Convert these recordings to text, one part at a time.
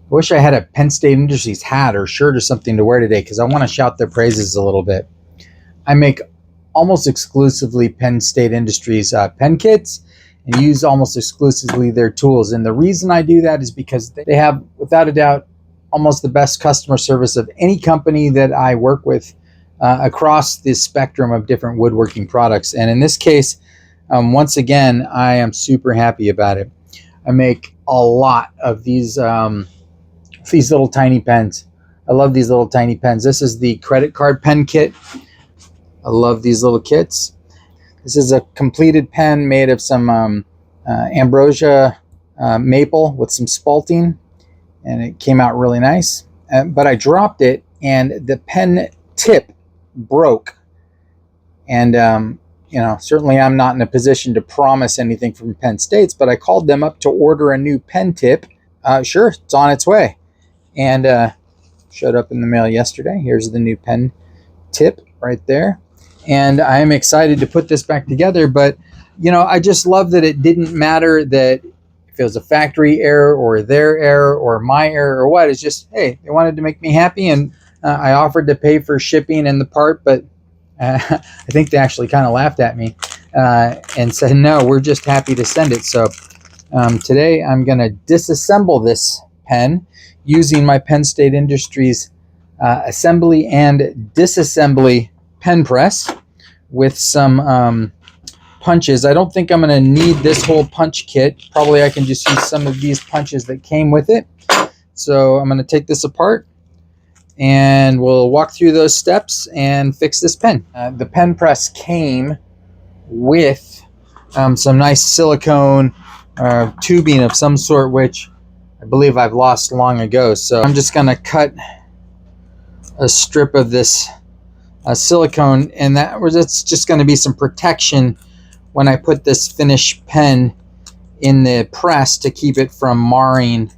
I wish I had a Penn State Industries hat or shirt or something to wear today because I want to shout their praises a little bit. I make almost exclusively Penn State Industries pen kits and use almost exclusively their tools. And the reason I do that is because they have, without a doubt, almost the best customer service of any company that I work with across the spectrum of different woodworking products. And in this case, once again, I am super happy about it. I make a lot of these little tiny pens. I love these little tiny pens. This is the credit card pen kit. I love these little kits. This is a completed pen made of some ambrosia maple with some spalting, and it came out really nice. But I dropped it, and the pen tip broke. And certainly I'm not in a position to promise anything from Penn State's, but I called them up to order a new pen tip. Sure, it's on its way, and showed up in the mail yesterday. Here's the new pen tip right there. And I'm excited to put this back together, but I just love that it didn't matter that if it was a factory error or their error or my error or what. It's just, hey, they wanted to make me happy, and I offered to pay for shipping and the part, but I think they actually kind of laughed at me and said, no, we're just happy to send it. So today I'm going to disassemble this pen using my Penn State Industries assembly and disassembly pen press with some punches. I don't think I'm going to need this whole punch kit. Probably I can just use some of these punches that came with it. So I'm going to take this apart and we'll walk through those steps and fix this pen. The pen press came with some nice silicone tubing of some sort, which I believe I've lost long ago. So I'm just going to cut a strip of this silicone, and that's just going to be some protection when I put this finished pen in the press to keep it from marring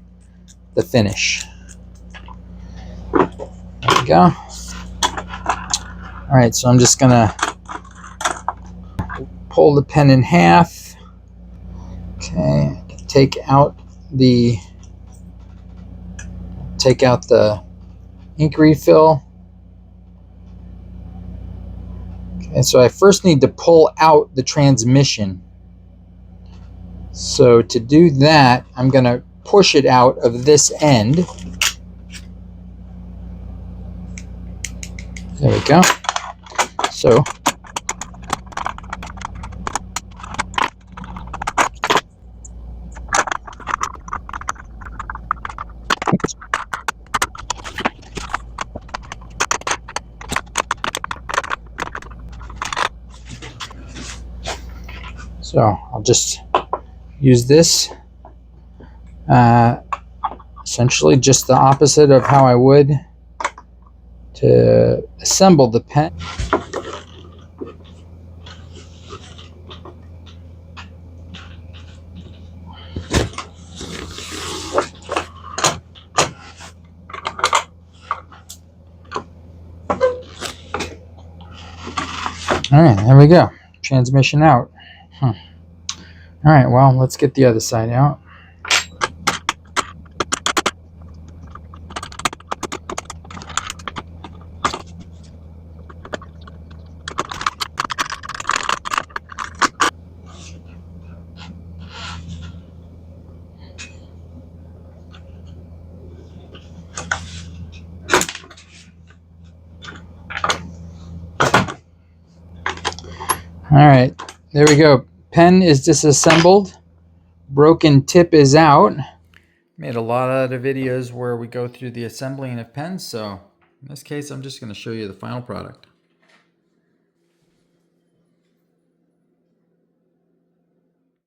the finish. There we go. All right, so I'm just going to pull the pen in half. Okay, take out the ink refill. And so I first need to pull out the transmission. So to do that, I'm going to push it out of this end. There we go. So I'll just use this essentially just the opposite of how I would to assemble the pen. All right, there we go. Transmission out. All right, well, let's get the other side out. All right, there we go. Pen is disassembled. Broken tip is out. Made a lot of videos where we go through the assembling of pens, so in this case I'm just going to show you the final product.